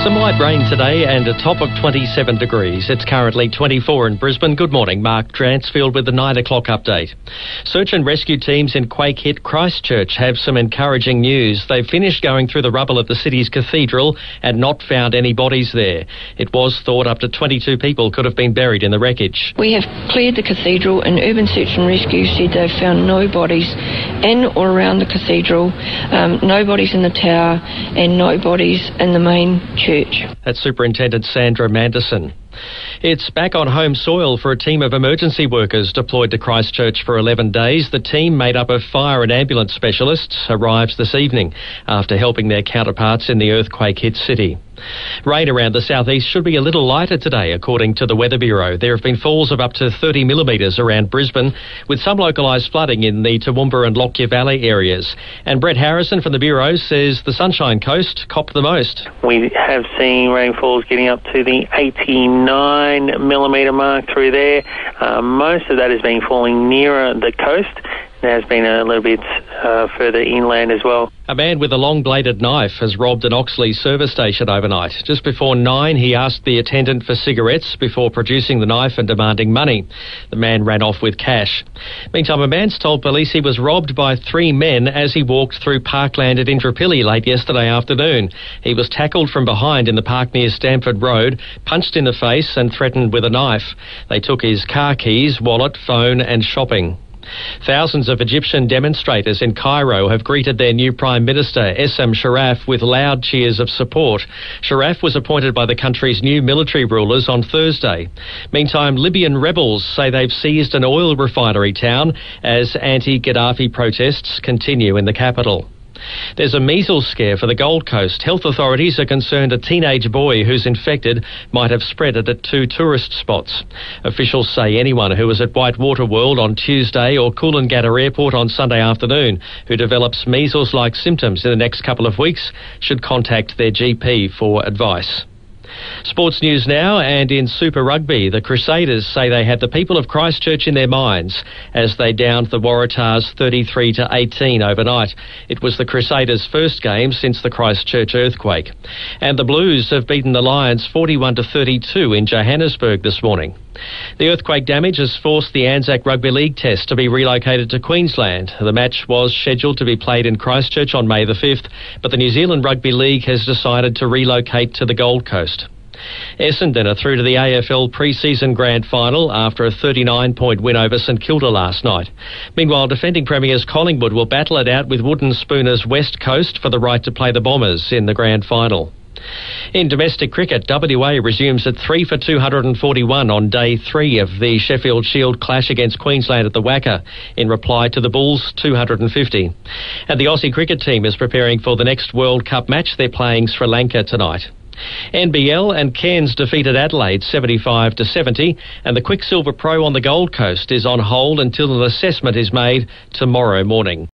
Some light rain today and a top of 27 degrees. It's currently 24 in Brisbane. Good morning. Mark Dransfield with the 9 o'clock update. Search and rescue teams in quake-hit Christchurch have some encouraging news. They've finished going through the rubble of the city's cathedral and not found any bodies there. It was thought up to 22 people could have been buried in the wreckage. We have cleared the cathedral and Urban Search and Rescue said they've found no bodies in or around the cathedral, no bodies in the tower and no bodies in the main church. That's Superintendent Sandra Manderson. It's back on home soil for a team of emergency workers deployed to Christchurch for 11 days. The team, made up of fire and ambulance specialists, arrives this evening after helping their counterparts in the earthquake-hit city. Rain around the southeast should be a little lighter today, according to the Weather Bureau. There have been falls of up to 30 millimetres around Brisbane, with some localised flooding in the Toowoomba and Lockyer Valley areas. And Brett Harrison from the Bureau says the Sunshine Coast copped the most. We have seen rainfalls getting up to the 89 millimetre mark through there. Most of that has been falling nearer the coast. There has been a little bit further inland as well. A man with a long-bladed knife has robbed an Oxley service station overnight. Just before 9, he asked the attendant for cigarettes before producing the knife and demanding money. The man ran off with cash. Meantime, a man's told police he was robbed by 3 men as he walked through Parkland at Indooroopilly late yesterday afternoon. He was tackled from behind in the park near Stamford Road, punched in the face and threatened with a knife. They took his car keys, wallet, phone and shopping. Thousands of Egyptian demonstrators in Cairo have greeted their new Prime Minister, Essam Sharaf, with loud cheers of support. Sharaf was appointed by the country's new military rulers on Thursday. Meantime, Libyan rebels say they've seized an oil refinery town as anti-Gaddafi protests continue in the capital. There's a measles scare for the Gold Coast. Health authorities are concerned a teenage boy who's infected might have spread it at 2 tourist spots. Officials say anyone who was at Whitewater World on Tuesday or Coolangatta Airport on Sunday afternoon who develops measles-like symptoms in the next couple of weeks should contact their GP for advice. Sports news now, and in Super Rugby, the Crusaders say they had the people of Christchurch in their minds as they downed the Waratahs 33-18 overnight. It was the Crusaders' first game since the Christchurch earthquake. And the Blues have beaten the Lions 41-32 in Johannesburg this morning. The earthquake damage has forced the Anzac Rugby League Test to be relocated to Queensland. The match was scheduled to be played in Christchurch on May the 5th, but the New Zealand Rugby League has decided to relocate to the Gold Coast. Essendon are through to the AFL pre-season grand final after a 39-point win over St Kilda last night. Meanwhile, defending premiers Collingwood will battle it out with Wooden Spooners West Coast for the right to play the Bombers in the grand final. In domestic cricket, WA resumes at 3 for 241 on day 3 of the Sheffield Shield clash against Queensland at the Wacker in reply to the Bulls' 250. And the Aussie cricket team is preparing for the next World Cup match. They're playing Sri Lanka tonight. NBL and Cairns defeated Adelaide 75-70, and the Quicksilver Pro on the Gold Coast is on hold until an assessment is made tomorrow morning.